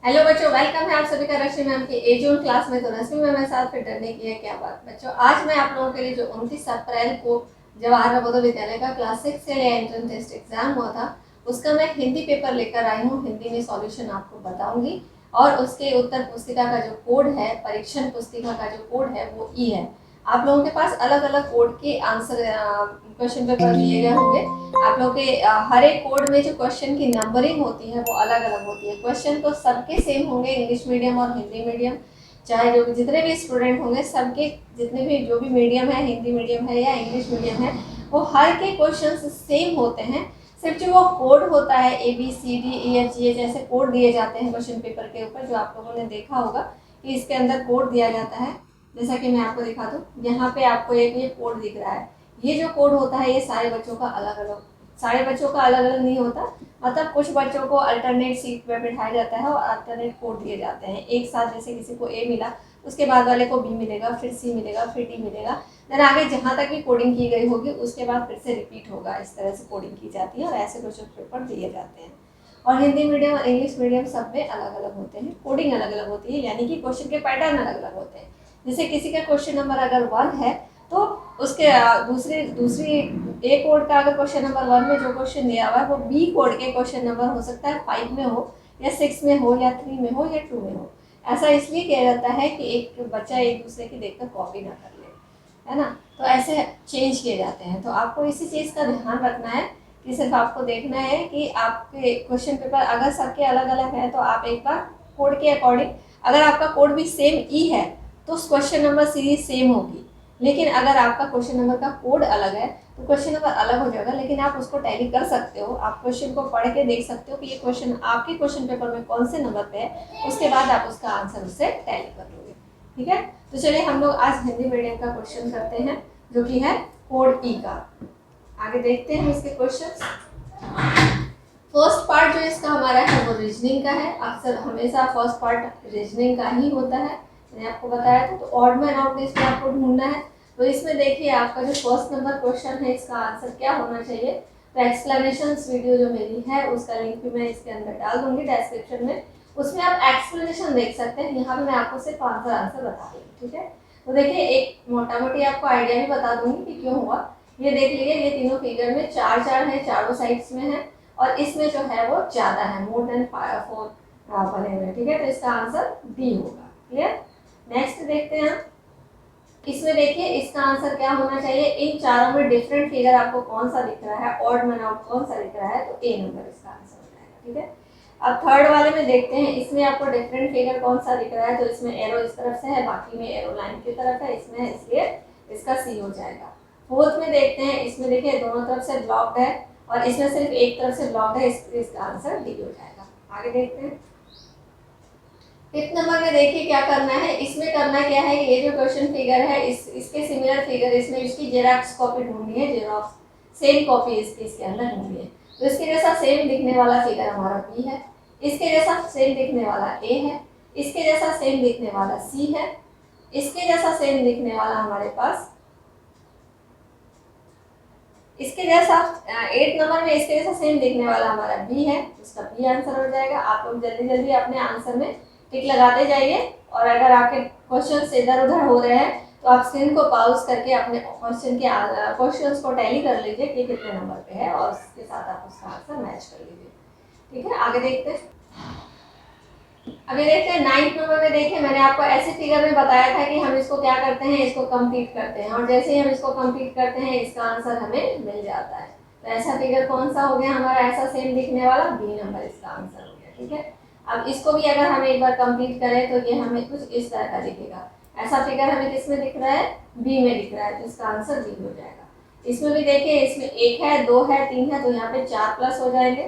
Hello बच्चों, welcome है आप सभी का रश्मि मैम की एजून क्लास में। तो रश्मि मैम मेरे साथ फिर डरने की है क्या बात। बच्चों, आज मैं आप लोगों के लिए जो 29 अप्रैल को जवाहर नवोदय विद्यालय का क्लास 6 से लिए एंट्रेंस टेस्ट एग्जाम हुआ था, उसका मैं हिंदी पेपर लेकर आई हूँ। हिंदी में सॉल्यूशन आपको बताऊंगी और उसके उत्तर पुस्तिका का जो कोड है, परीक्षण पुस्तिका का जो कोड है वो ई है। आप लोगों के पास अलग अलग कोड के आंसर क्वेश्चन पेपर दिए गए होंगे। आप लोग के हर एक कोड में जो क्वेश्चन की नंबरिंग होती है वो अलग अलग होती है। क्वेश्चन तो सबके सेम होंगे, इंग्लिश मीडियम और हिंदी मीडियम, चाहे जो भी जितने भी स्टूडेंट होंगे सबके, जितने भी जो भी मीडियम है, हिंदी मीडियम है या इंग्लिश मीडियम है, वो हर के क्वेश्चन सेम होते हैं। सिर्फ जो वो कोड होता है ABCDEFGH जैसे कोड दिए जाते हैं क्वेश्चन पेपर के ऊपर, जो आप लोगों ने देखा होगा कि इसके अंदर कोड दिया जाता है। जैसा कि मैं आपको दिखा दूँ, यहाँ पे आपको एक ये कोड दिख रहा है। ये जो कोड होता है ये सारे बच्चों का अलग अलग, सारे बच्चों का अलग अलग नहीं होता। मतलब कुछ बच्चों को अल्टरनेट सीट पे बिठाया जाता है और अल्टरनेट कोड दिए जाते हैं एक साथ। जैसे किसी को ए मिला, उसके बाद वाले को बी मिलेगा, फिर सी मिलेगा, फिर डी मिलेगा। देन आगे जहाँ तक भी कोडिंग की गई होगी उसके बाद फिर से रिपीट होगा। इस तरह से कोडिंग की जाती है और ऐसे क्वेश्चन पेपर दिए जाते हैं। और हिंदी मीडियम और इंग्लिश मीडियम सब में अलग अलग होते हैं, कोडिंग अलग अलग होती है, यानी कि क्वेश्चन के पैटर्न अलग अलग होते हैं। जैसे किसी का क्वेश्चन नंबर अगर 1 है तो उसके दूसरी दूसरी ए कोड का अगर क्वेश्चन नंबर 1 में जो क्वेश्चन दिया हुआ है वो बी कोड के क्वेश्चन नंबर हो सकता है 5 में हो या 6 में हो या 3 में हो या 2 में हो। ऐसा इसलिए किया जाता है कि एक बच्चा एक दूसरे की देखकर कॉपी ना कर ले, है ना। तो ऐसे चेंज किए जाते हैं। तो आपको इसी चीज़ का ध्यान रखना है कि सिर्फ आपको देखना है कि आपके क्वेश्चन पेपर अगर सबके अलग अलग है तो आप एक बार कोड के अकॉर्डिंग, अगर आपका कोड भी सेम ई है तो उस क्वेश्चन नंबर सीरीज सेम होगी। लेकिन अगर आपका क्वेश्चन नंबर का कोड अलग है तो क्वेश्चन नंबर अलग हो जाएगा, लेकिन आप उसको टैली कर सकते हो। आप क्वेश्चन को पढ़ के देख सकते हो कि ये क्वेश्चन आपके क्वेश्चन पेपर में कौन से नंबर पे है, उसके बाद आप उसका आंसर उससे टैली कर लोगे। ठीक है, तो चलिए हम लोग आज हिंदी मीडियम का क्वेश्चन करते हैं जो कि है कोड ई का। आगे देखते हैं इसके क्वेश्चन। फर्स्ट पार्ट जो इसका हमारा है वो रीजनिंग का है। अक्सर हमेशा फर्स्ट पार्ट रीजनिंग का ही होता है, मैंने आपको बताया था। तो ऑड में आउट लिस्ट में आपको ढूंढना है। तो इसमें देखिए आपका जो फर्स्ट नंबर क्वेश्चन है इसका आंसर क्या होना चाहिए। तो एक्सप्लेनेशन वीडियो जो मेरी है उसका लिंक भी मैं इसके अंदर डाल दूंगी डिस्क्रिप्शन में, उसमें आप एक्सप्लेनेशन देख सकते हैं। यहाँ पे मैं आपको सिर्फ आंसर बता दूंगी। ठीक है, तो देखिए एक मोटा मोटी आपको आइडिया भी बता दूंगी कि क्यों हुआ। ये देख लीजिए, ये तीनों फिगर में 4 है, चारों साइड्स में है और इसमें जो है वो ज़्यादा है, मोर देन 4 बने हुए। ठीक है, तो इसका आंसर डी होगा। क्लियर। नेक्स्ट देखते हैं हम। इसमें देखिए इसका आंसर क्या होना चाहिए। इन चारों में डिफरेंट फिगर आपको कौन सा दिख रहा है, ऑड मैन आउट कौन सा दिख रहा है, तो ए नंबर इसका आंसर हो जाएगा। ठीक है, अब थर्ड वाले में देखते हैं, इसमें आपको डिफरेंट फिगर कौन सा दिख रहा है। तो इसमें एरो इस तरफ से है, बाकी में एरो लाइन की तरफ है, इसमें इसलिए इसका सी हो जाएगा। फोर्थ में देखते हैं, इसमें देखिए दोनों तरफ से ब्लॉक्ड है और इसमें सिर्फ एक तरफ से ब्लॉक्ड है, इसका आंसर डी हो जाएगा। आगे देखते हैं। फिफ्थ नंबर में देखिए क्या करना है। इसमें करना क्या है, ये जो क्वेश्चन फिगर है इसके सिमिलर फिगर, इसमें इसकी जेरॉक्स कॉपी ढूंढनी है, जेरॉक्स सेम कॉपी इसके अंदर ढूंढनी है। तो इसके जैसा सेम दिखने वाला फिगर हमारा बी है, इसके जैसा सेम दिखने वाला ए है, इसके जैसा सेम दिखने वाला सी है, इसके जैसा सेम दिखने वाला हमारे पास, इसके जैसा 8 नंबर में इसके जैसा सेम दिखने वाला हमारा बी है, इसका बी आंसर हो जाएगा। आप लोग जल्दी जल्दी अपने आंसर में टिक लगाते जाइए और अगर आपके क्वेश्चन इधर उधर हो रहे हैं तो आप स्क्रीन को पॉज करके अपने क्वेश्चंस को टैली कर लीजिए कि कितने नंबर पे है और उसके साथ आप उसका आंसर मैच कर लीजिए। ठीक है, आगे देखते हैं। अभी देखते हैं 9th नंबर में। देखिए मैंने आपको ऐसे फिगर में बताया था कि हम इसको क्या करते हैं, इसको कंप्लीट करते हैं और जैसे ही हम इसको कंप्लीट करते हैं इसका आंसर हमें मिल जाता है। तो ऐसा फिगर कौन सा हो गया हमारा, ऐसा सेम दिखने वाला बी नंबर इसका आंसर हो गया। ठीक है, अब इसको भी अगर हम एक बार कंप्लीट करें तो ये हमें कुछ इस तरह का दिखेगा। ऐसा फिगर हमें किस में दिख रहा है, बी में दिख रहा है, तो इसका आंसर बी हो जाएगा। इसमें भी देखिए, इसमें 1 है, 2 है, 3 है, तो यहाँ पे 4 प्लस हो जाएंगे,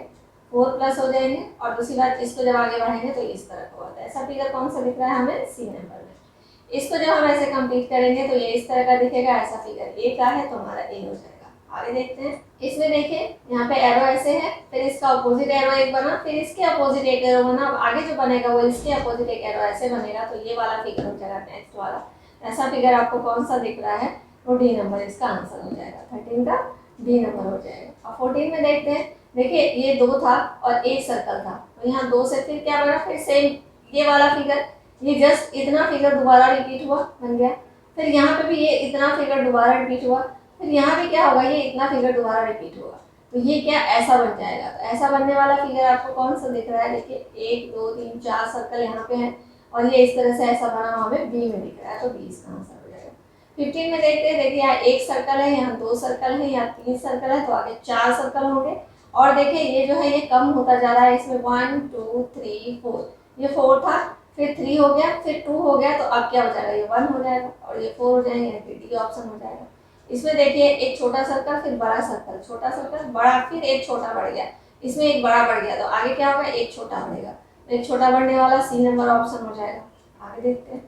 4 प्लस हो जाएंगे और दूसरी बात इसको जब आगे बढ़ेंगे तो इस तरह का होता है। ऐसा फिगर कौन सा दिख रहा है हमें, सी नंबर में। इसको जब हम ऐसे कंप्लीट करेंगे तो ये इस तरह का दिखेगा। ऐसा फिगर ए का है तो हमारा ए हो जाएगा। आगे देखते हैं। इसमें देखिए यहाँ पे एरो ऐसे है, फिर इसका अपोजिट एरो एक बना, फिर इसके अपोजिट एक एरो बना। अब आगे जो बनेगा वो इसके अपोजिट एक एरो ऐसे बनेगा, तो ये वाला फिगर हो जाएगा नेक्स्ट वाला। ऐसा फिगर आपको कौन सा दिख रहा है, वो डी नंबर इसका आंसर हो जाएगा। 13 का डी नंबर हो जाएगा। अब 14 में देखते हैं। देखिए ये 2 था और एक सर्कल था, तो यहाँ 2 से फिर क्या बना, फिर सेम ये वाला फिगर, ये जस्ट इतना फिगर दोबारा रिपीट हुआ, बन गया। फिर यहाँ पे भी ये इतना फिगर दोबारा रिपीट हुआ, फिर यहाँ भी क्या होगा, ये इतना फिगर दोबारा रिपीट होगा, तो ये क्या ऐसा बन जाएगा। तो ऐसा बनने वाला फिगर आपको कौन सा दिख रहा है, देखिए 1 2 3 4 सर्कल यहाँ पे है और ये इस तरह से ऐसा बना हमें बी में दिख रहा है, तो बी इसका आंसर हो जाएगा। 15 में देखते हैं, देखिए यहाँ एक सर्कल है, यहाँ 2 सर्कल है, यहाँ 3 सर्कल है, तो आगे 4 सर्कल होंगे। और देखिए ये जो है ये कम होता जा रहा है, इसमें 1 2 3 4, ये 4 था, फिर 3 हो गया, फिर 2 हो गया, तो अब क्या हो जाएगा, ये 1 हो जाएगा और ये 4 हो जाएंगे, डी ऑप्शन हो जाएगा। इसमें देखिए एक छोटा सर्कल, फिर बड़ा सर्कल, छोटा सर्कल बड़ा, फिर एक छोटा बढ़ गया, इसमें एक बड़ा बढ़ गया, तो आगे क्या होगा, एक छोटा बढ़ेगा, तो एक छोटा बढ़ने वाला सी नंबर ऑप्शन हो जाएगा। आगे देखते हैं,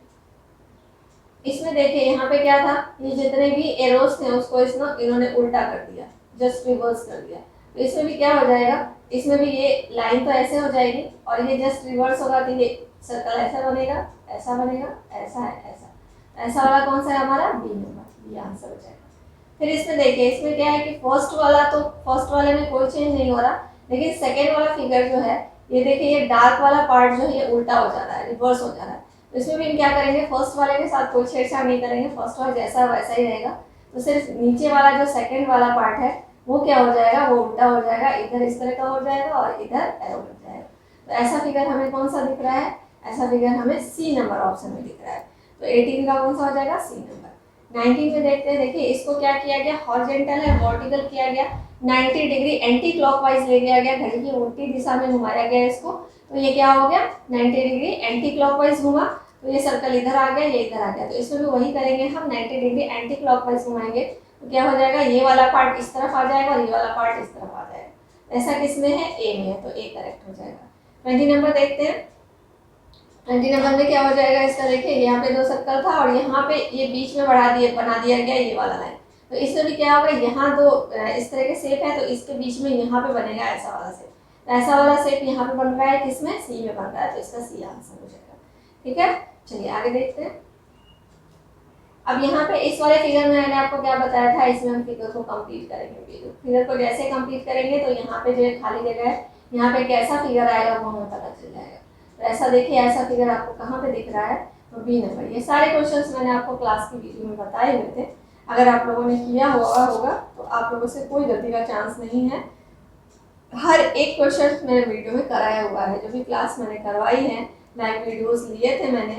इसमें देखिए यहाँ पे क्या था, ये जितने भी एरोस थे उसको इन्होंने उल्टा कर दिया, जस्ट रिवर्स कर दिया, तो इसमें भी क्या हो जाएगा, इसमें भी ये लाइन तो ऐसे हो जाएगी और ये जस्ट रिवर्स होगा, तो ये सर्कल ऐसा बनेगा, ऐसा बनेगा, ऐसा है, ऐसा, ऐसा वाला कौन सा है हमारा, बी नंबर, ये आंसर हो जाएगा। फिर इसमें देखिए, इसमें क्या है कि फर्स्ट वाला, तो फर्स्ट वाले में कोई चेंज नहीं हो रहा, लेकिन सेकेंड वाला फिगर जो है, ये देखिए ये डार्क वाला पार्ट जो है ये उल्टा हो जा रहा है, रिवर्स हो जा रहा है, तो इसमें भी हम क्या करेंगे, फर्स्ट वाले के साथ कोई छेड़छाड़ नहीं करेंगे, फर्स्ट वाला जैसा वैसा ही रहेगा, तो सिर्फ नीचे वाला जो सेकेंड वाला पार्ट है वो क्या हो जाएगा, वो उल्टा हो जाएगा, इधर इस तरह का हो जाएगा और इधर एरो हो जाएगा। तो ऐसा फिगर हमें कौन सा दिख रहा है, ऐसा फिगर हमें सी नंबर ऑप्शन में दिख रहा है, तो 18 का कौन सा हो जाएगा, सी नंबर। 19 में देखते हैं, देखिए इसको क्या किया गया, हॉरिजॉन्टल है, वर्टिकल किया गया, 90 डिग्री एंटी क्लॉकवाइज ले गया गया, घड़ी की उल्टी दिशा में घुमाया गया इसको, तो ये क्या हो गया, 90 डिग्री एंटी क्लॉकवाइज घुमा, तो ये सर्कल इधर आ गया, ये इधर आ गया, तो इसमें भी वही करेंगे हम, 90 डिग्री एंटी क्लॉकवाइज घुमाएंगे, तो क्या हो जाएगा, ये वाला पार्ट इस तरफ आ जाएगा और ये वाला पार्ट इस तरफ आ जाएगा। ऐसा किसमें है, ए में है, तो ए करेक्ट हो जाएगा। 20 नंबर देखते हैं, 20 नंबर में क्या हो जाएगा इसका, देखिए यहाँ पे 2 सर्कल था और यहाँ पे ये बीच में बना दिया गया ये वाला लाइन, तो इसमें भी क्या होगा, यहाँ 2 इस तरह के शेप है, तो इसके बीच में यहाँ पे बनेगा ऐसा वाला शेप, तो ऐसा वाला शेप यहाँ पे बन रहा है, किसमें, सी में बन रहा है, तो इसका सी आंसर हो जाएगा। ठीक है, चलिए आगे देखते हैं। अब यहाँ पे इस वाले फिगर में मैंने आपको क्या बताया था, इसमें हम फिगर को कंप्लीट करेंगे, फिगर को जैसे कंप्लीट करेंगे तो यहाँ पे जो खाली जगह है, यहाँ पे कैसा फिगर आएगा वो हमें पता चल जाएगा। तो ऐसा देखिए, ऐसा फिगर आपको कहाँ पे दिख रहा है, तो बी नंबर। ये सारे क्वेश्चंस मैंने आपको क्लास की वीडियो में बताए हुए थे, अगर आप लोगों ने किया होगा तो आप लोगों से कोई गलती का चांस नहीं है, हर एक क्वेश्चन मैंने वीडियो में कराया हुआ है, जो भी क्लास मैंने करवाई है, लाइव वीडियोस लिए थे मैंने,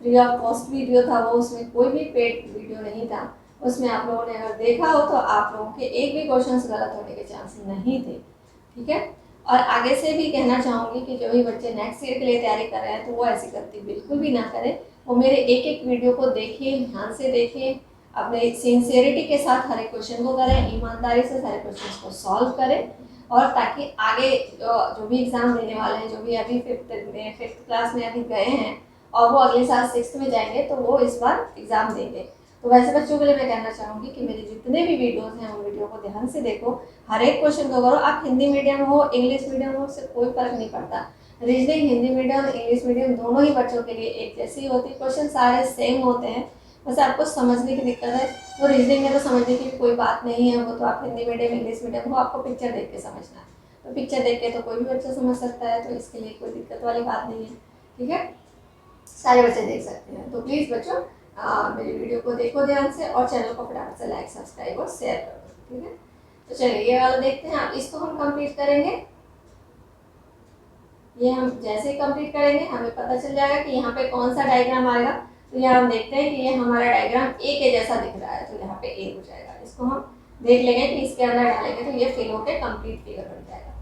फ्री ऑफ कॉस्ट वीडियो था वो, उसमें कोई भी पेड वीडियो नहीं था, उसमें आप लोगों ने अगर देखा हो तो आप लोगों के एक भी क्वेश्चन गलत होने के चांस नहीं थे। ठीक है, और आगे से भी कहना चाहूँगी कि जो भी बच्चे नेक्स्ट ईयर के लिए तैयारी कर रहे हैं तो वो ऐसी गलती बिल्कुल भी ना करें, वो मेरे एक एक वीडियो को देखें, ध्यान से देखें, अपने सिंसियरिटी के साथ हर एक क्वेश्चन को करें, ईमानदारी से सारे क्वेश्चन को सॉल्व करें, और ताकि आगे जो भी एग्ज़ाम देने वाले हैं, जो भी अभी फिफ्थ क्लास में अभी गए हैं और वो अगले साल 6th में जाएंगे, तो वो इस बार एग्ज़ाम देंगे। तो वैसे बच्चों के लिए मैं कहना चाहूँगी कि मेरे जितने भी वीडियोस हैं उन वीडियो को ध्यान से देखो, हर एक क्वेश्चन को करो, आप हिंदी मीडियम हो इंग्लिश मीडियम हो, उससे कोई फर्क नहीं पड़ता। Reasoning Hindi medium English medium दोनों ही बच्चों के लिए एक जैसी होती है, क्वेश्चन सारे सेम होते हैं, बस आपको समझने की दिक्कत है। तो रीजनिंग में तो समझने की कोई बात नहीं है, वो तो आप हिंदी मीडियम इंग्लिश मीडियम हो, आपको पिक्चर देख के समझना है, तो पिक्चर देख के तो कोई भी बच्चा समझ सकता है, तो इसके लिए कोई दिक्कत वाली बात नहीं है। ठीक है, सारे बच्चे देख सकते हैं। तो प्लीज़ बच्चों मेरी वीडियो को देखो ध्यान से, और चैनल को फटाफट से लाइक सब्सक्राइब और शेयर कर दो। ठीक है, तो चलिए ये वाला देखते हैं, अब इसको हम कंप्लीट करेंगे। ये हम जैसे ही कंप्लीट करेंगे हमें पता चल जाएगा कि यहाँ पे कौन सा डायग्राम आएगा। तो यहाँ हम देखते हैं कि ये हमारा डायग्राम ए के जैसा दिख रहा है, तो यहाँ पे ए हो जाएगा, इसको हम देख लेंगे कि इसके अंदर डालेंगे तो ये फिल होकर कंप्लीट फिगर बन जाएगा।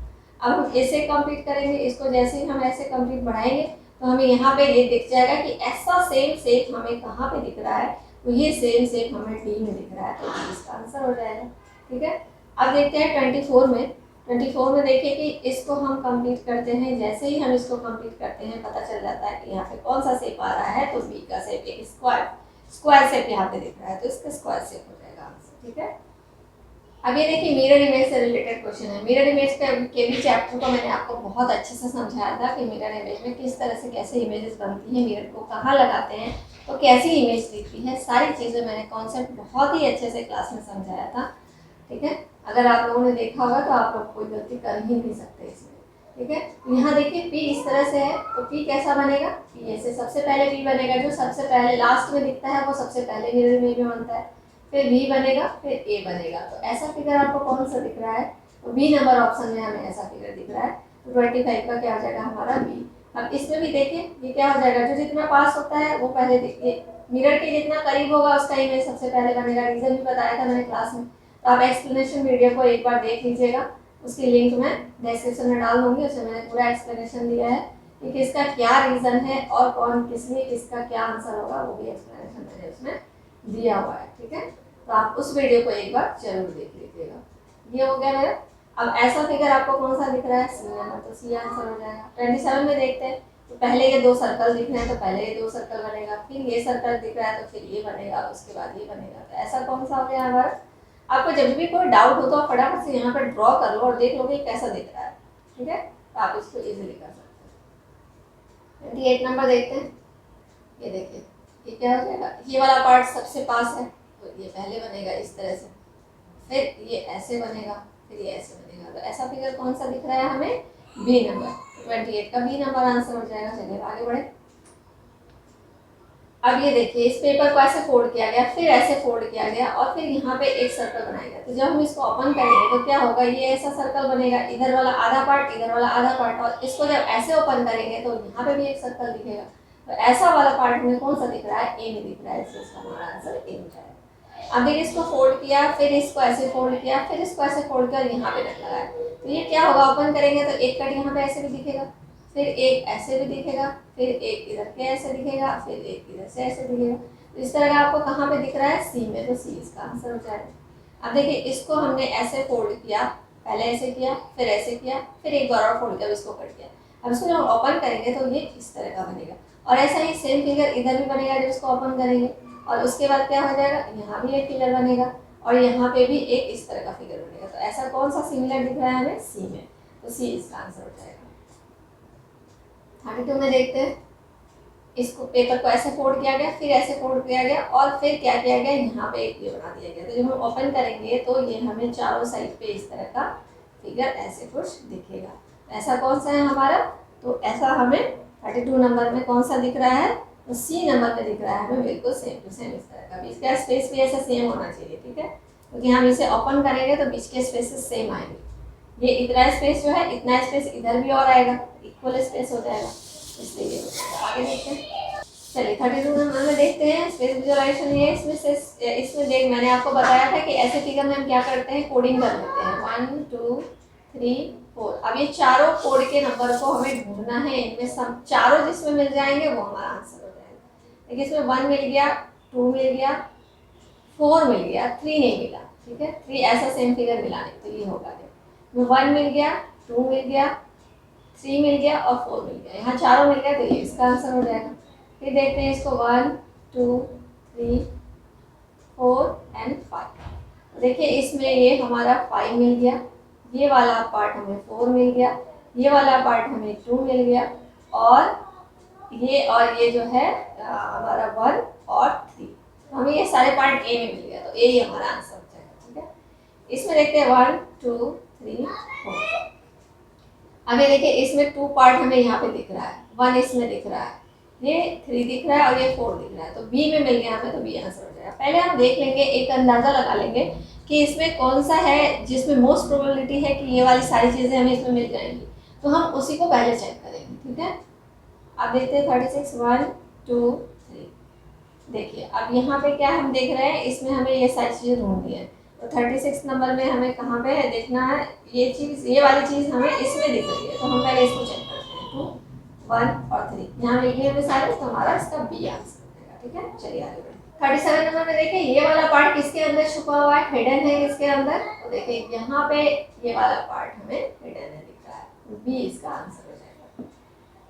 अब हम ऐसे कंप्लीट करेंगे, इसको जैसे ही हम ऐसे कंप्लीट बढ़ाएंगे तो हमें यहाँ पे ये दिख जाएगा कि ऐसा सेम शेप हमें कहाँ पे दिख रहा है, तो ये सेम शेप हमें डी में दिख रहा है, तो इसका आंसर हो जाएगा। ठीक है, अब देखते हैं 24 में। 24 में देखिए कि इसको हम कंप्लीट करते हैं, जैसे ही हम इसको कंप्लीट करते हैं पता चल जाता है कि यहाँ पे कौन सा शेप आ रहा है, तो बी का शेप, एक स्क्वायर शेप यहाँ पे दिख रहा है, तो इसका स्क्वायर शेप हो जाएगा आंसर। ठीक है, अब ये देखिए मिरर इमेज से रिलेटेड क्वेश्चन है। मिरर इमेज के भी चैप्टर को मैंने आपको बहुत अच्छे से समझाया था कि मिरर इमेज में किस तरह से कैसे इमेजेस बनती हैं, मिरर को कहाँ लगाते हैं तो कैसी इमेज दिखती है, सारी चीज़ें मैंने कॉन्सेप्ट बहुत ही अच्छे से क्लास में समझाया था। ठीक है, अगर आप लोगों ने देखा होगा तो आप लोग कोई गलती कर ही नहीं सकते इसमें, ठीक है। यहाँ देखिए पी इस तरह से है, तो पी कैसा बनेगा, पी ऐसे सबसे पहले पी बनेगा, जो सबसे पहले लास्ट में दिखता है वो सबसे पहले मिरर इमेज में बनता है, फिर बी बनेगा, फिर ए बनेगा। तो ऐसा फिगर आपको कौन सा दिख रहा है, तो बी नंबर ऑप्शन में हमें ऐसा फिगर दिख रहा है। तो 25 का क्या हो जाएगा हमारा बी। अब इसमें भी देखिए ये क्या हो जाएगा, जो जितना पास होता है वो पहले देखिए मिरर के जितना करीब होगा उसका इमेज सबसे पहले बनेगा। रीजन भी बताया था मैंने क्लास में, तो आप एक्सप्लेनेशन वीडियो को एक बार देख लीजिएगा, उसकी लिंक मैं डिस्क्रिप्शन में डाल दूंगी। उसमें मैंने पूरा एक्सप्लेनेशन दिया है कि किसका क्या रीजन है और कौन किसमें किसका क्या आंसर होगा, वो भी एक्सप्लेनेशन मैंने उसमें दिया हुआ है, ठीक है। तो आप उस वीडियो को एक बार जरूर देख लीजिएगा। ये हो गया मेरा। अब ऐसा फिगर आपको कौन सा दिख रहा है, सी नंबर, तो सी आंसर हो जाएगा। 27 में देखते हैं, तो पहले ये 2 सर्कल दिख रहे हैं, तो पहले ये 2 सर्कल बनेगा, फिर ये सर्कल दिख रहा है तो फिर ये बनेगा, उसके बाद ये बनेगा। तो ऐसा कौन सा हो गया हमारा। आपको जब भी कोई डाउट हो तो आप फटाफट से यहाँ पर ड्रॉ कर लो और देख लो कि कैसा दिख रहा है, ठीक है। तो आप इसको इजीली कर सकते हैं। 28 नंबर देखते हैं, ये देखिए ये क्या हो जाएगा, ये वाला पार्ट सबसे पास है, तो ये पहले बनेगा इस तरह से, फिर ये ऐसे बनेगा, फिर ये ऐसे बनेगा। तो ऐसा फिगर कौन सा दिख रहा है हमें, बी नंबर। 28 का बी नंबर आंसर हो जाएगा। चलिए आगे बढ़े। अब ये देखिए इस पेपर को ऐसे फोल्ड किया गया, फिर ऐसे फोल्ड किया गया और फिर यहाँ पे एक सर्कल बनाया गया। तो जब हम इसको ओपन करेंगे तो क्या होगा, ये ऐसा सर्कल बनेगा, इधर वाला आधा पार्ट, इधर वाला आधा पार्ट, और इसको जब ऐसे ओपन करेंगे तो यहाँ पे भी एक सर्कल दिखेगा। तो ऐसा वाला पार्ट में कौन सा दिख रहा है, ए में दिख रहा है, इसलिए इसका हमारा आंसर ए हो जाएगा। अब देखिए इसको फोल्ड किया, फिर इसको ऐसे फोल्ड किया, फिर इसको ऐसे फोल्ड किया और यहाँ पे नट लगाया। तो ये क्या होगा, ओपन करेंगे तो एक कट यहाँ पे ऐसे भी दिखेगा, फिर एक ऐसे भी दिखेगा, फिर एक इधर के ऐसे दिखेगा, फिर एक इधर से ऐसे दिखेगा। तो इस तरह का आपको कहाँ पे दिख रहा है, सी में, तो सी इसका आंसर हो जाएगा। अब देखिए इसको हमने ऐसे फोल्ड किया, पहले ऐसे किया, फिर ऐसे किया, फिर एक बार और फोल्ड किया, इसको कट किया। अब इसको जब ओपन करेंगे तो ये इस तरह का बनेगा, और ऐसा ही सेम फिगर इधर भी बनेगा जब इसको ओपन करेंगे। और उसके बाद क्या हो जाएगा, यहाँ भी एक फिगर बनेगा और यहाँ पे भी एक इस तरह का फिगर बनेगा। तो ऐसा कौन सा सिमिलर दिख रहा है हमें, सी में, तो सी इसका आंसर हो जाएगा। 32 में देखते हैं, इसको पेपर को ऐसे फोल्ड किया गया, फिर ऐसे फोल्ड किया गया और फिर क्या किया गया, यहाँ पे एक ये बना दिया गया। तो जब हम ओपन करेंगे तो ये हमें चारों साइड पे इस तरह का फिगर ऐसे कुछ दिखेगा। ऐसा कौन सा है हमारा, तो ऐसा हमें 32 नंबर में कौन सा दिख रहा है, तो सी नंबर में दिख रहा है हमें, बिल्कुल सेम टू सेम इस तरह का। बीच का स्पेस भी ऐसा सेम होना चाहिए, ठीक है, क्योंकि हम इसे ओपन करेंगे तो बीच के स्पेसेस सेम आएंगे। ये इतना स्पेस जो है, इतना स्पेस इधर भी और आएगा, इक्वल स्पेस हो जाएगा, इसलिए ये हो जाएगा। आगे देखते हैं। चलिए 32 नंबर में देखते हैं, स्पेस विजुअलाइजेशन है। इसमें देख मैंने आपको बताया था कि ऐसे फिगर में हम क्या करते हैं, कोडिंग कर लेते हैं 1 2 3 4। अब ये चारों कोड के नंबर को हमें ढूंढना है, इनमें सब चारों जिसमें मिल जाएंगे वो हमारा आंसर हो जाएगा। देखिए इसमें 1 मिल गया, 2 मिल गया, 4 मिल गया, 3 नहीं मिला, ठीक है। 3 ऐसा सेम फिगर मिला नहीं, तो ये होगा 1 मिल गया, 2 मिल गया, 3 मिल गया और 4 मिल गया, यहाँ चारों मिल गया, तो ये इसका आंसर हो जाएगा। फिर देखते हैं इसको 1 2 3 4 एंड 5। देखिए इसमें ये हमारा 5 मिल गया, ये वाला पार्ट हमें 4 मिल गया, ये वाला पार्ट हमें 2 मिल गया, और ये जो है हमारा 1 और 3। तो हमें ये सारे पार्ट ए में मिल गया, तो ए ही हमारा आंसर हो जाएगा, ठीक है। इसमें देखते हैं 1 2 3 4। अभी देखिए इसमें 2 पार्ट हमें यहाँ पे दिख रहा है, 1 इसमें दिख रहा है, ये 3 दिख रहा है और ये 4 दिख रहा है, तो बी में मिल गया हमें, तो बी आंसर हो जाएगा। पहले हम देख लेंगे, एक अंदाजा लगा लेंगे कि इसमें कौन सा है जिसमें मोस्ट प्रोबेबिलिटी है कि ये वाली सारी चीज़ें हमें इसमें मिल जाएंगी, तो हम उसी को पहले चेक करेंगे, ठीक है। अब देखते हैं 36 1 2 3। देखिए अब यहाँ पे क्या हम देख रहे हैं, इसमें हमें ये सारी चीज़ें ढूंढनी है। तो 36 नंबर में हमें कहाँ पे देखना है, ये चीज़, ये वाली चीज़ हमें इसमें दिख रही है, तो हम पहले इसको चेक करते हैं। 2 1 और 3 यहाँ मिल गए हमें सारे, तो हमारा इसका बी आंसर हो जाएगा, ठीक है। चलिए आगे बढ़े। 37 नंबर में देखिए ये वाला पार्ट किसके अंदर छुपा हुआ है, हिडन है इसके अंदर। तो देखिए यहाँ पे ये वाला पार्ट हमें हिडन है दिख रहा है, बी इसका आंसर हो जाएगा।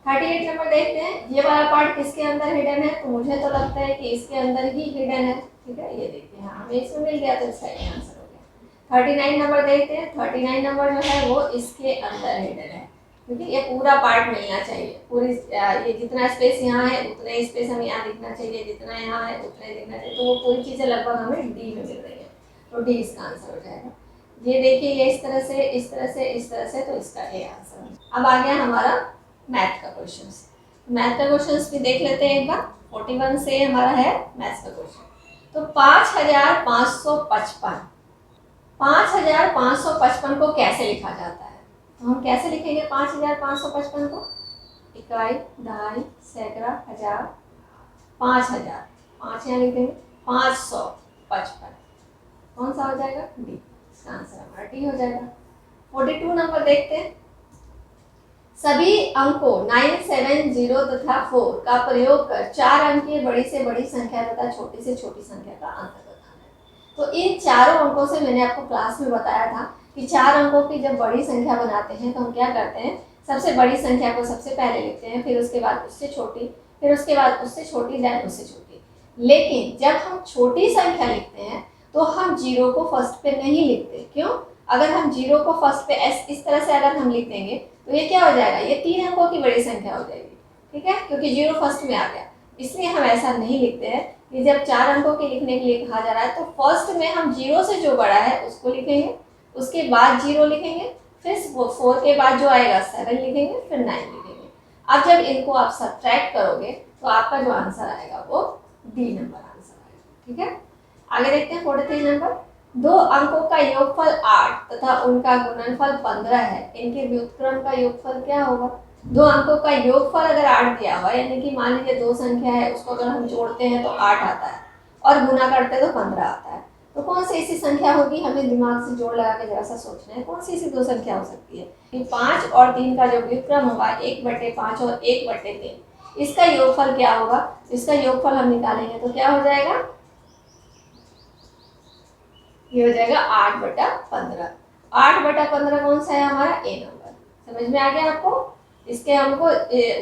38 नंबर देखते हैं, ये वाला पार्ट किसके अंदर हिडन है, तो मुझे तो लगता है कि इसके अंदर ही हिडन है, ठीक है। ये देखिए हाँ हमें इसमें मिल गया, तो इसका ये आंसर हो गया। 39 नंबर देखते हैं, 39 नंबर जो है वो इसके अंदर हिडन है, क्योंकि ये पूरा पार्ट मिलना चाहिए, पूरी ये जितना स्पेस यहाँ है उतना स्पेस हमें यहाँ दिखना चाहिए, जितना यहाँ है उतना ही दिखना चाहिए, तो वो पूरी चीज़ें लगभग हमें डी में मिल रही है, तो डी इसका आंसर हो जाएगा। ये देखिए, ये इस तरह से, इस तरह से, इस तरह से, तो इसका ए आंसर है। अब आ गया हमारा मैथ का क्वेश्चन। मैथ का क्वेश्चन भी देख लेते हैं एक बार। 41 से हमारा है मैथ्स का क्वेश्चन। तो 5555, 5555 को कैसे लिखा जाता है? तो हम कैसे लिखेंगे 5555 को? इकाई, दहाई, सैकड़ा, हजार, 5000, 5 यहाँ लिख देंगे, 555। कौन सा हो जाएगा? डी। इसका आंसर हमारा डी हो जाएगा। 42 नंबर देखते हैं। सभी अंकों 9, 7, 0 तथा 4 का प्रयोग कर 4 अंकीय बड़ी से बड़ी संख्या तथा छोटी से छोटी संख्या का अंतर बताना है। तो इन चारों अंकों से मैंने आपको क्लास में बताया था कि 4 अंकों की जब बड़ी संख्या बनाते हैं तो हम क्या करते हैं, सबसे बड़ी संख्या को सबसे पहले लिखते हैं, फिर उसके बाद उससे छोटी, फिर उसके बाद उससे छोटी, देन उससे छोटी। लेकिन जब हम छोटी संख्या लिखते हैं तो हम 0 को फर्स्ट पे नहीं लिखते। क्यों? अगर हम 0 को फर्स्ट पे इस तरह से अगर हम लिख देंगे तो ये क्या हो जाएगा, ये 3 अंकों की बड़ी संख्या हो जाएगी। ठीक है, क्योंकि 0 फर्स्ट में आ गया। इसलिए हम ऐसा नहीं लिखते हैं कि जब 4 अंकों के लिखने के लिए कहा जा रहा है तो फर्स्ट में हम 0 से जो बड़ा है उसको लिखेंगे, उसके बाद 0 लिखेंगे, फिर 4 के बाद जो आएगा 7 लिखेंगे, फिर 9 लिखेंगे। अब जब इनको आप सब्ट्रैक्ट करोगे तो आपका जो आंसर आएगा वो डी नंबर आंसर आएगा। ठीक है, आगे देखते हैं 43 नंबर। 2 अंकों का योगफल 8 तथा उनका गुणनफल 15 है, इनके व्युत्क्रम का योगफल क्या होगा? 2 अंकों का योगफल अगर 8 दिया हुआ है, यानी कि मान लीजिए 2 संख्या है, उसको अगर हम जोड़ते हैं तो 8 आता है और गुना करते हैं तो 15 आता है। तो कौन सी ऐसी संख्या होगी? हमें दिमाग से जोड़ लगा के जरा सा सोचना है, कौन सी ऐसी 2 संख्या हो सकती है कि 5 और 3 का जो व्युत्क्रम होगा 1/5 और 1/3, इसका योगफल क्या होगा? इसका योगफल हम निकालेंगे तो क्या हो जाएगा? ये हो जाएगा 8/15। 8/15 कौन सा है हमारा? ए नंबर। समझ में आ गया आपको? इसके हमको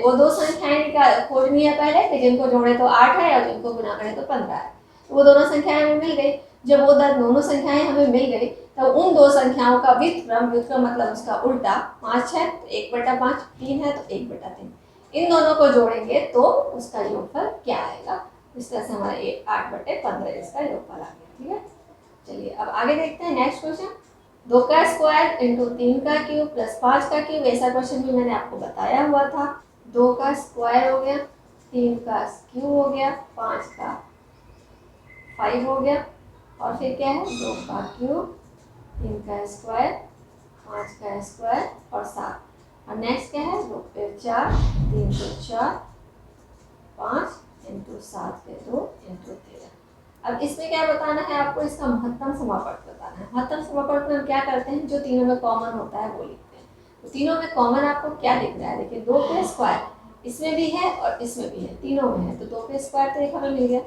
वो 2 संख्याएं खोजनी है पहले कि जिनको जोड़े तो 8 है और जिनको गुना करें तो 15 है। तो वो दोनों संख्याएं हमें मिल गई। जब वो दोनों संख्याएं हमें मिल गई तो उन 2 संख्याओं का व्युत्क्रम, व्युत्क्रम मतलब उसका उल्टा, 5 है तो 1/5, 3 है तो 1/3, इन दोनों को जोड़ेंगे तो उसका योगफल क्या आएगा? इस तरह से हमारा 8/15 इसका योगफल आ गया। ठीक है, चलिए अब आगे देखते हैं नेक्स्ट क्वेश्चन। 2 का स्क्वायर इंटू 3 का क्यूब प्लस 5 का क्यूब, ऐसा क्वेश्चन भी मैंने आपको बताया हुआ था। 2 का स्क्वायर हो गया, 3 का क्यूब हो गया, 5 का 5 हो गया, और फिर क्या है? 2 का क्यूब, 3 का स्क्वायर, 5 का स्क्वायर और 7। और नेक्स्ट क्या है? 2 पे 4, 3 पे 4, 5 इंटू 7 पे 2 इंटू 13। अब इसमें क्या बताना है आपको? इसका महत्तम समापवर्त बताना है। महत्तम समापवर्त में हम क्या करते हैं, जो तीनों में कॉमन होता है वो लिखते हैं। तो तीनों में कॉमन आपको क्या दिख रहा है? देखिए 2 पे स्क्वायर इसमें भी है और इसमें भी है, तीनों में है, तो 2 पे स्क्वायर तो एक हमें मिल गया।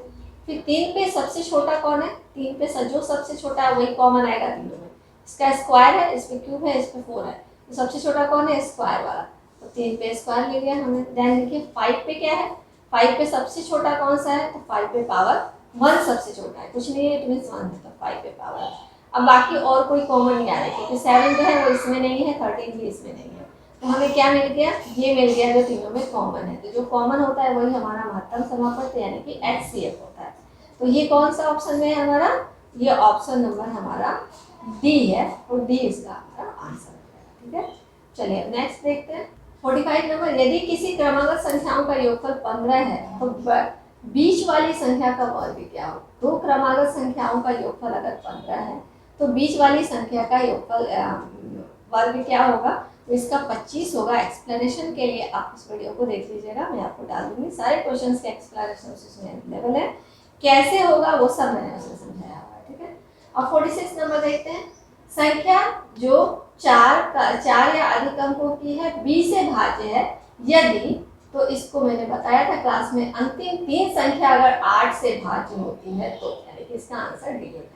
फिर 3 पे सबसे छोटा कौन है? 3 पे जो सबसे छोटा है वही कॉमन आएगा तीनों में। इसका स्क्वायर है, इस पे क्यूब है, इस पे 4 है, तो सबसे छोटा कौन है? स्क्वायर वाला, तो 3 पे स्क्वायर ले लिया हमने। देन देखिए 5 पे क्या है? 5 पे सबसे छोटा कौन सा है? तो 5 पे पावर 1 सबसे छोटा है, कुछ नहीं है, इट मींस 1 है, तो 5 पे पावर। अब बाकी और कोई कॉमन नहीं आ रहा है क्योंकि 7 जो है वो इसमें नहीं है, 13 भी इसमें नहीं है, तो हमें क्या मिल गया? ये मिल गया जो तीनों में कॉमन है। तो जो कॉमन होता है वही हमारा महत्तम समापवर्त यानी कि HCF होता है। तो ये कौन सा ऑप्शन में है हमारा? ये ऑप्शन नंबर हमारा डी है, और डी इसका हमारा आंसर है। ठीक है, चलिए नेक्स्ट देखते हैं 45 नंबर। यदि किसी क्रमागत संख्याओं का योगफल 15 है तो बीच वाली संख्या का वर्ग क्या हो? 2 क्रमागत संख्याओं का योगफल अगर 15 है तो बीच वाली संख्या का योगफल वर्ग क्या होगा? तो इसका 25 होगा। एक्सप्लेनेशन के लिए आप इस वीडियो को देख लीजिएगा, मैं आपको डाल दूंगी, सारे क्वेश्चंस के एक्सप्लेनेशन उसमें अवेलेबल है। कैसे होगा वो सब मैंने उसमें समझाया हुआ है। ठीक है, अब 46 नंबर देखते हैं। संख्या जो 4 या अधिक अंकों की है, b से भाज्य है यदि, तो इसको मैंने बताया था क्लास में, अंतिम 3 संख्या अगर 8 से भाज्य होती है तो, यानी कि इसका आंसर डी हो जाएगा।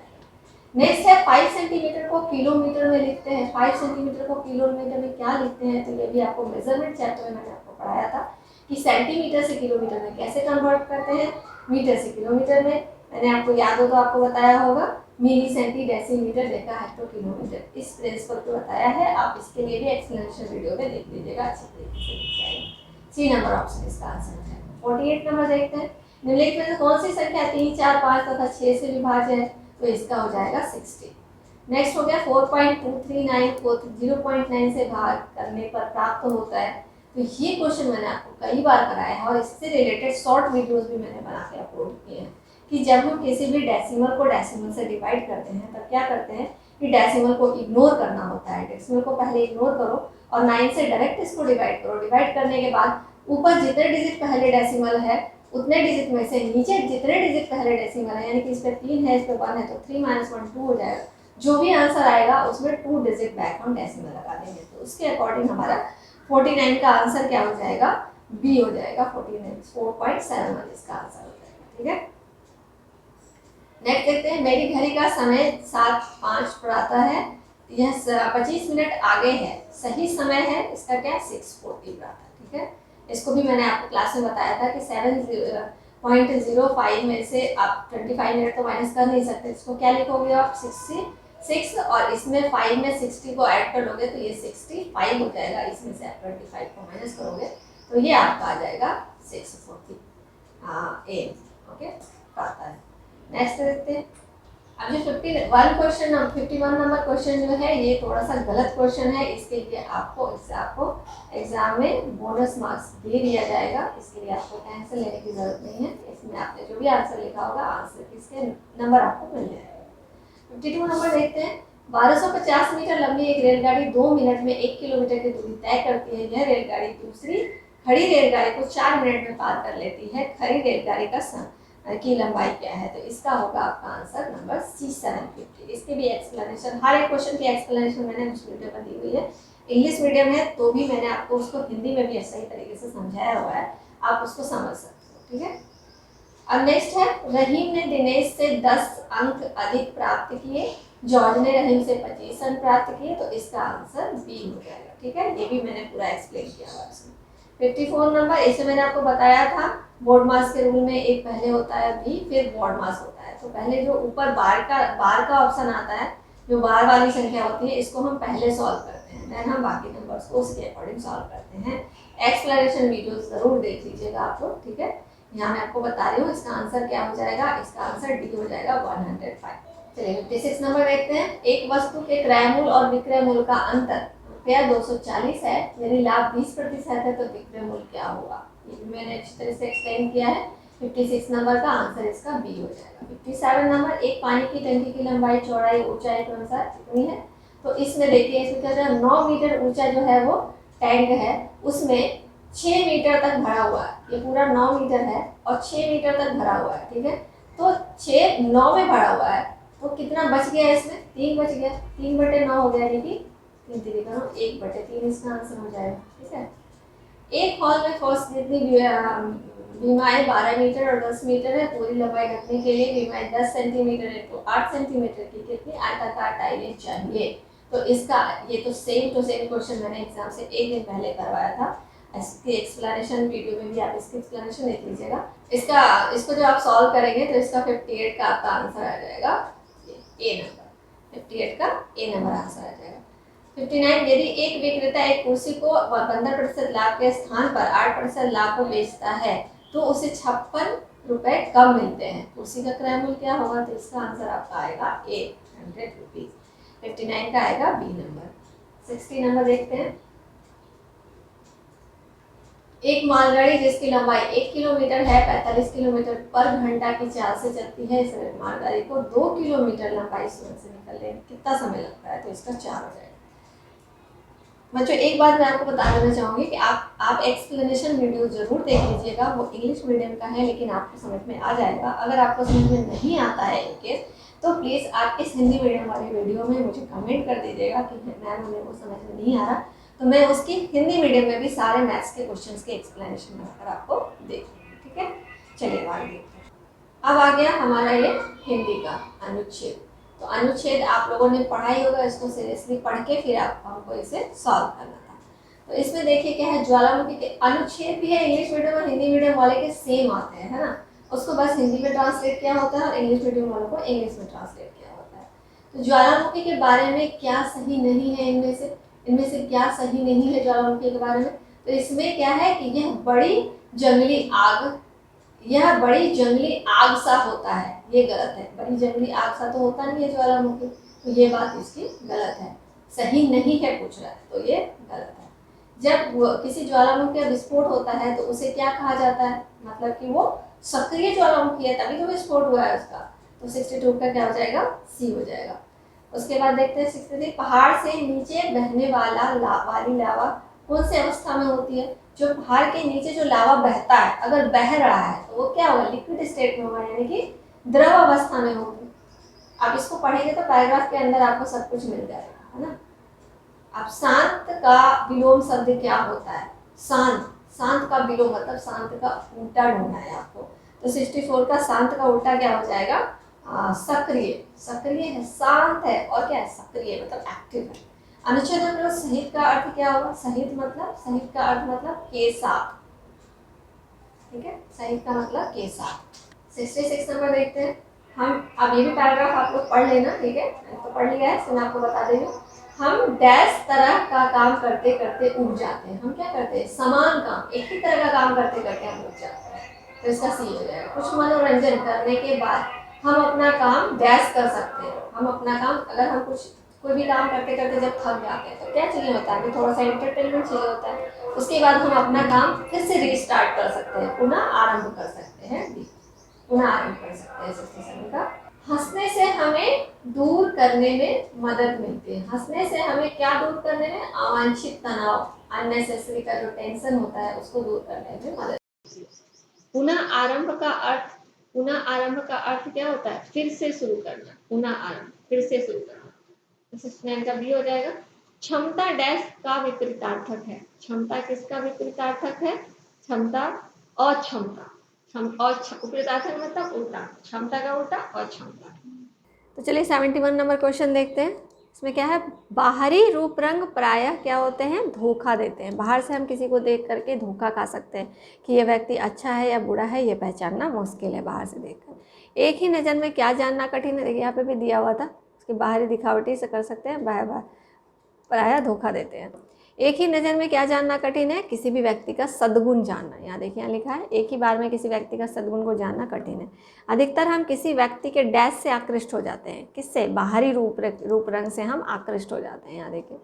नेक्स्ट है 5 सेंटीमीटर को किलोमीटर में लिखते हैं। 5 सेंटीमीटर को किलोमीटर में क्या लिखते हैं? तो ये भी आपको मेजरमेंट चैप्टर में मैंने आपको पढ़ाया था कि सेंटीमीटर से किलोमीटर में कैसे कन्वर्ट करते हैं, मीटर से किलोमीटर में। मैंने आपको याद हो तो आपको बताया होगा, milli, centi, decimetre, deca, hecto, kilometre, इस प्रिंसिपल को बताया है। आप इसके लिए भी एक्सप्लेनेशन वीडियो में देख लीजिएगा, अच्छी तरीके से दिख जाएगा। सी नंबर ऑप्शन इसका आंसर है। 48 नंबर देखते हैं। निम्नलिखित में से कौन सी संख्या 3, 4, 5 तथा 6 से विभाज्य है? तो इसका हो जाएगा 60। नेक्स्ट हो गया 4.239 को 0.9 से भाग करने पर प्राप्त होता है। तो ये क्वेश्चन मैंने आपको कई बार कराया है और इससे रिलेटेड शॉर्ट वीडियोस भी मैंने बना के अपलोड किए हैं कि जब हम किसी भी डेसिमल को डेसिमल से डिवाइड करते हैं तब क्या करते हैं कि डेसिमल को इग्नोर करना होता है। डेसिमल को पहले इग्नोर करो और 9 से डायरेक्ट इसको डिवाइड करो। डिवाइड करने के बाद ऊपर जितने डिजिट पहले डेसिमल है उतने डिजिट में से नीचे जितने डिजिट पहले डेसिमल है, यानी कि इस पर 3 है, इस पर 1 है, तो 3 - 1 2 हो जाएगा। जो भी आंसर आएगा उसमें 2 डिजिट बैक हम डेसिमल लगा देंगे। तो उसके अकॉर्डिंग हमारा 49 का आंसर क्या हो जाएगा, बी हो जाएगा। 49 4.71 इसका आंसर हो जाएगा। ठीक है, नेक्स्ट देखते हैं। मेरी घड़ी का समय 7:05 पर आता है, यह 25 मिनट आगे है, सही समय है इसका क्या 6:40 पर आता है। ठीक है, इसको भी मैंने आपको क्लास में बताया था कि 7.05 में से आप 25 मिनट तो माइनस कर नहीं सकते। इसको क्या लिखोगे आप 66 और इसमें 5 में 60 को ऐड कर लोगे तो ये 65 हो जाएगा। इसमें से आप 25 को माइनस करोगे तो ये आपका आ जाएगा 640 ए। ओके, आता है। नेक्स्ट देखते हैं। अब जो 51 नंबर क्वेश्चन जो है ये थोड़ा सा गलत क्वेश्चन है। इसके लिए आपको एग्जाम में बोनस मार्क्स दे दिया जाएगा, इसके लिए आपको टेंशन लेने की जरूरत नहीं है। इसमें आपने जो भी आंसर लिखा होगा आंसर इसके नंबर आपको मिल जाएगा। 52 नंबर देखते हैं। 1250 मीटर लंबी एक रेलगाड़ी 2 मिनट में 1 किलोमीटर की दूरी तय करती है। यह रेलगाड़ी दूसरी खड़ी रेलगाड़ी को 4 मिनट में पार कर लेती है। खड़ी रेलगाड़ी का की लंबाई क्या है? तो इसका होगा आपका आंसर नंबर सी 750। इसके भी एक्सप्लेनेशन, हर एक क्वेश्चन की एक्सप्लेनेशन मैंने उस वीडियो पर दी हुई है। इंग्लिश मीडियम है तो भी मैंने आपको उसको हिंदी में भी सही तरीके से समझाया हुआ है, आप उसको समझ सकते हो। ठीक है, अब नेक्स्ट है। रहीम ने दिनेश से 10 अंक अधिक प्राप्त किए, जॉर्ज ने रहीम से 25 अंक प्राप्त किए, तो इसका आंसर बी हो जाएगा। ठीक है, ये भी मैंने पूरा एक्सप्लेन किया हुआ इसमें। 54 नंबर, इसे मैंने आपको बताया था बोर्ड मास के रूल में एक पहले होता है बी फिर बोर्ड मास होता है। तो पहले जो ऊपर बार का ऑप्शन आता है, जो बार वाली संख्या होती है, इसको हम पहले सॉल्व करते हैं, देन हम बाकी नंबर्स को उसके अकॉर्डिंग सॉल्व करते हैं। एक्सप्लेनेशन वीडियो जरूर देख लीजिएगा आप लोग। ठीक है, यहाँ मैं आपको बता रही हूँ इसका आंसर क्या हो जाएगा, इसका आंसर डी हो जाएगा 105। चलिए 56 नंबर देखते हैं। एक वस्तु के क्रय मूल्य और विक्रय मूल्य का अंतर रुपया 240 है, यदि लाभ 20% है तो विक्रय मूल्य क्या होगा? ये भी मैंने अच्छी तरह से एक्सप्लेन किया है। 56 नंबर का आंसर इसका बी हो जाएगा। 57 नंबर, एक पानी की टंकी की लंबाई चौड़ाई ऊंचाई के अनुसार कितनी है? तो इसमें देखिए, इसमें क्या है, 9 मीटर ऊंचा जो है वो टैंक है, उसमें 6 मीटर तक भरा हुआ है। ये पूरा 9 मीटर है और 6 मीटर तक भरा हुआ है। ठीक है, तो 6 9 में भरा हुआ है तो कितना बच गया है इसमें? 3 बच गया। 3/9 हो गया, यानी कि 1/3 इसका आंसर हो जाएगा। ठीक है, एक हॉल में फर्स्ट जितनी बीमाएं 12 मीटर और 10 मीटर है, पूरी लंबाई रखने के लिए बीमाएं 10 सेंटीमीटर इंटू 8 सेंटीमीटर की कितनी आयताकार टाइलें चाहिए? तो इसका ये तो सेम टू सेम क्वेश्चन मैंने एग्जाम से एक दिन पहले करवाया था। इसकी एक्सप्लेनेशन वीडियो में भी आप इसकी एक्सप्लेनेशन देख लीजिएगा। इसको जो आप सॉल्व करेंगे तो इसका 58 का आपका आंसर आ जाएगा ए नंबर। 58 का ए नंबर आंसर आ जाएगा। 59, यदि एक विक्रेता एक कुर्सी को 15% लाभ के स्थान पर 8% लाभ को बेचता है तो उसे 56 रुपए कम मिलते हैं, कुर्सी का क्रय मूल्य क्या होगा? तो इसका आंसर आपका आएगा 800 रुपीज। 59 का आएगा बी नंबर। 60 नंबर देखते हैं। एक मालगाड़ी जिसकी लंबाई 1 किलोमीटर है 45 किलोमीटर पर घंटा की चाल से चलती है, इस मालगाड़ी को 2 किलोमीटर लंबाई सुरंग से निकलने में कितना समय लगता है? तो इसका 4 हो जाएगा। बच्चों एक बात मैं आपको बता देना चाहूँगी कि आप एक्सप्लेनेशन वीडियो जरूर देख लीजिएगा। वो इंग्लिश मीडियम का है लेकिन आपको समझ में आ जाएगा। अगर आपको समझ में नहीं आता है इनकेस तो प्लीज़ आप इस हिंदी मीडियम वाली वीडियो में मुझे कमेंट कर दीजिएगा कि मैम हमें वो समझ में नहीं आ रहा, तो मैं उसकी हिंदी मीडियम में भी सारे मैथ्स के क्वेश्चंस के एक्सप्लेनेशन बनाकर आपको देखूँगी। ठीक है, चलिए आगे देखते हैं। अब आ गया हमारा ये हिंदी का अनुच्छेद। तो अनुच्छेद आप लोगों ने पढ़ाई होगा, इसको सीरियसली पढ़ के फिर हमको इसे सॉल्व करना था। तो इसमें देखिए क्या है, ज्वालामुखी के अनुच्छेद भी है इंग्लिश मीडियम और हिंदी मीडियम वाले के सेम आते हैं, है ना। उसको बस हिंदी में ट्रांसलेट किया होता है और इंग्लिश मीडियम वालों को इंग्लिश में ट्रांसलेट किया होता है। तो ज्वालामुखी के बारे में क्या सही नहीं है, इनमें से क्या सही नहीं है ज्वालामुखी के बारे में? तो इसमें क्या है कि यह बड़ी जंगली आग सा होता है, ये गलत है। बड़ी जंगली आग सा तो होता नहीं है ज्वालामुखी। तो ये बात इसकी गलत है, सही नहीं है पूछ रहा है, तो ये गलत है। जब किसी ज्वालामुखी का विस्फोट होता है तो उसे क्या कहा जाता है, मतलब कि वो सक्रिय ज्वालामुखी है, तभी तो विस्फोट हुआ है उसका। तो 62 का क्या हो जाएगा, सी हो जाएगा। उसके बाद देखते हैं 63, पहाड़ से नीचे बहने वाली लावा कौन सी अवस्था में होती है। जो पहाड़ के नीचे जो लावा बहता है, अगर बह रहा है तो वो क्या होगा, लिक्विड स्टेट में होगा, यानी कि द्रव अवस्था में होगी। आप इसको पढ़ेंगे तो पैराग्राफ के अंदर आपको सब कुछ मिल जाएगा, है ना। अब शांत का विलोम शब्द क्या होता है, शांत, शांत का विलोम मतलब शांत का उल्टा ढूंढना है आपको। तो 64 का शांत का उल्टा क्या हो जाएगा, सक्रिय। सक्रिय है, शांत है, और क्या है, सक्रिय मतलब एक्टिव है। अनुच्छेद नंबर सहित का अर्थ क्या होगा, सहित का अर्थ मतलब के साथ, ठीक है, सहित का मतलब के साथ। 66 नंबर देखते हैं हम। अब ये भी पैराग्राफ आप लोग पढ़ लेना, ठीक है, तो पढ़ लिया है, मैं आपको बता दे रही हूँ। हम डैश तरह का काम करते करते उब जाते हैं। हम क्या करते हैं, समान काम, एक ही तरह का काम करते करते हम उब जाते हैं, तो इसका सी हो जाएगा। कुछ मनोरंजन करने के बाद हम अपना काम डैश कर सकते हैं। हम अपना काम, अगर हम कोई भी काम करते करते जब थक जाते हैं तो क्या चाहिए होता है, थोड़ा सा एंटरटेनमेंट चाहिए होता है। उसके बाद हम अपना काम फिर से रीस्टार्ट कर सकते हैं, पुनः आरंभ कर सकते हैं, पुनः आरंभ कर सकते हैं 67 का। हंसने से हमें दूर करने में मदद मिलती है। हंसने से हमें क्या दूर करने में, अवांछित तनाव, अननेसेसरी का जो टेंशन होता है उसको दूर करने में मदद मिलती है। पुनः आरंभ का अर्थ, पुनः आरंभ का अर्थ क्या होता है, फिर से शुरू करना, पुनः आरंभ, फिर से शुरू करना। तो 69 का बी हो जाएगा। क्षमता डैश का विपरीतार्थक है। क्षमता किसका विपरीतार्थक है, क्षमता अक्षमता। विपरीतार्थक मतलब उल्टा, क्षमता का उल्टा अक्षमता। तो चलिए 71 नंबर क्वेश्चन देखते हैं। इसमें क्या है, बाहरी रूप रंग प्रायः क्या होते हैं, धोखा देते हैं। बाहर से हम किसी को देख करके धोखा खा सकते हैं कि ये व्यक्ति अच्छा है या बुरा है, ये पहचानना मुश्किल है बाहर से देखकर। एक ही नज़र में क्या जानना कठिन है, देखिए यहाँ पे भी दिया हुआ था, उसकी बाहरी दिखावटी से कर सकते हैं, प्रायः धोखा देते हैं। एक ही नज़र में क्या जानना कठिन है, किसी भी व्यक्ति का सद्गुण जानना। यहाँ देखिए, यहाँ लिखा है एक ही बार में किसी व्यक्ति का सद्गुण को जानना कठिन है। अधिकतर हम किसी व्यक्ति के डैश से आकृष्ट हो जाते हैं, किससे, बाहरी रूप रंग से हम आकृष्ट हो जाते हैं। यहाँ देखिए,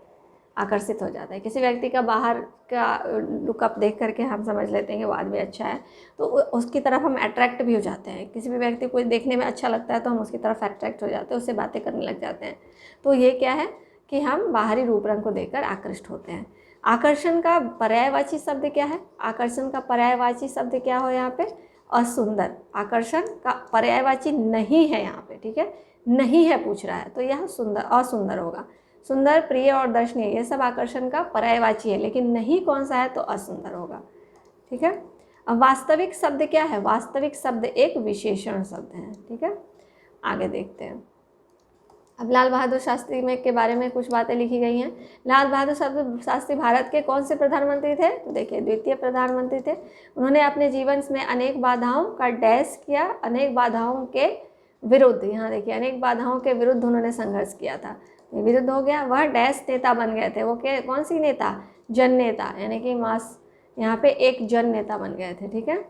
आकर्षित हो जाता है। किसी व्यक्ति का बाहर का लुकअप देख करके हम समझ लेते हैं कि वो आदमी अच्छा है, तो उसकी तरफ हम अट्रैक्ट भी हो जाते हैं। किसी भी व्यक्ति को देखने में अच्छा लगता है तो हम उसकी तरफ अट्रैक्ट हो जाते हैं, उससे बातें करने लग जाते हैं। तो ये क्या है कि हम बाहरी रूप रंग को देखकर आकृष्ट होते हैं। आकर्षण का पर्यायवाची शब्द क्या है, आकर्षण का पर्यायवाची शब्द क्या हो यहाँ पे, असुंदर। आकर्षण का पर्यायवाची नहीं है यहाँ पे, ठीक है, नहीं है पूछ रहा है, तो यह सुंदर, असुंदर होगा। सुंदर, प्रिय और दर्शनीय ये सब आकर्षण का पर्यायवाची है, लेकिन नहीं कौन सा है, तो असुंदर होगा, ठीक है। अब वास्तविक शब्द क्या है, वास्तविक शब्द एक विशेषण शब्द है, ठीक है। आगे देखते हैं। अब लाल बहादुर शास्त्री में के बारे में कुछ बातें लिखी गई हैं। लाल बहादुर शास्त्री भारत के कौन से प्रधानमंत्री थे, तो देखिए द्वितीय प्रधानमंत्री थे। उन्होंने अपने जीवन में अनेक बाधाओं का डैश किया, अनेक बाधाओं के विरुद्ध, यहाँ देखिए अनेक बाधाओं के विरुद्ध उन्होंने संघर्ष किया था। ये विरुद्ध हो गया, वह डैश नेता बन गए थे। वो कौन सी नेता, जन नेता, यानी कि मास, यहाँ पे एक जन नेता बन गए थे, ठीक है,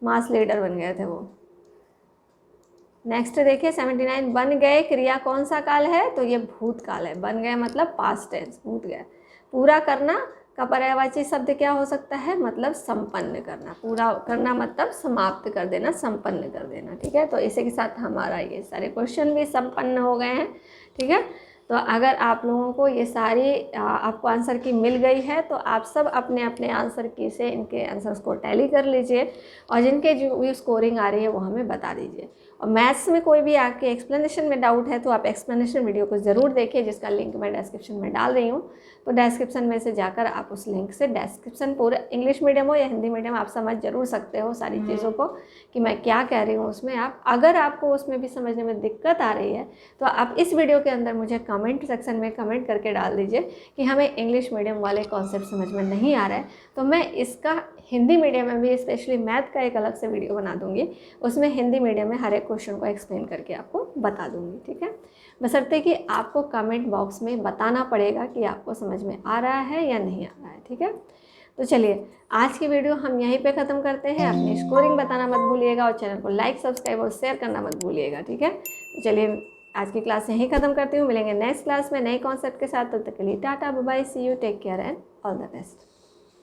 मास लीडर बन गए थे वो। नेक्स्ट देखिए 79, बन गए क्रिया कौन सा काल है, तो ये भूतकाल है। बन गए मतलब पास्ट टेंस, भूत गया। पूरा करना का पर्यायवाची शब्द क्या हो सकता है, मतलब संपन्न करना। पूरा करना मतलब समाप्त कर देना, संपन्न कर देना, ठीक है। तो इसी के साथ हमारा ये सारे क्वेश्चन भी संपन्न हो गए हैं, ठीक है। तो अगर आप लोगों को ये सारी आपको आंसर की मिल गई है तो आप सब अपने अपने आंसर की से इनके आंसर्स को टैली कर लीजिए, और जिनके जो भी स्कोरिंग आ रही है वो हमें बता दीजिए। और मैथ्स में कोई भी आपके एक्सप्लेनेशन में डाउट है तो आप एक्सप्लेनेशन वीडियो को ज़रूर देखिए, जिसका लिंक मैं डिस्क्रिप्शन में डाल रही हूँ। तो डिस्क्रिप्शन में से जाकर आप उस लिंक से डिस्क्रिप्शन पूरे इंग्लिश मीडियम हो या हिंदी मीडियम आप समझ जरूर सकते हो सारी चीज़ों को कि मैं क्या कह रही हूँ उसमें। आप अगर आपको उसमें भी समझने में दिक्कत आ रही है तो आप इस वीडियो के अंदर मुझे कमेंट सेक्शन में कमेंट करके डाल दीजिए कि हमें इंग्लिश मीडियम वाले कॉन्सेप्ट समझ में नहीं आ रहा है, तो मैं इसका हिंदी मीडियम में भी स्पेशली मैथ का एक अलग से वीडियो बना दूंगी। उसमें हिंदी मीडियम में हर एक क्वेश्चन को एक्सप्लेन करके आपको बता दूंगी, ठीक है। बशर्ते कि आपको कमेंट बॉक्स में बताना पड़ेगा कि आपको समझ में आ रहा है या नहीं आ रहा है, ठीक है। तो चलिए आज की वीडियो हम यहीं पे ख़त्म करते हैं। अपनी स्कोरिंग बताना मत भूलिएगा और चैनल को लाइक, सब्सक्राइब और शेयर करना मत भूलिएगा, ठीक है। तो चलिए आज की क्लास यहीं ख़त्म करती हूँ। मिलेंगे नेक्स्ट क्लास में नए कॉन्सेप्ट के साथ। तब तक के लिए tata bye bye, see you, take care and all the best.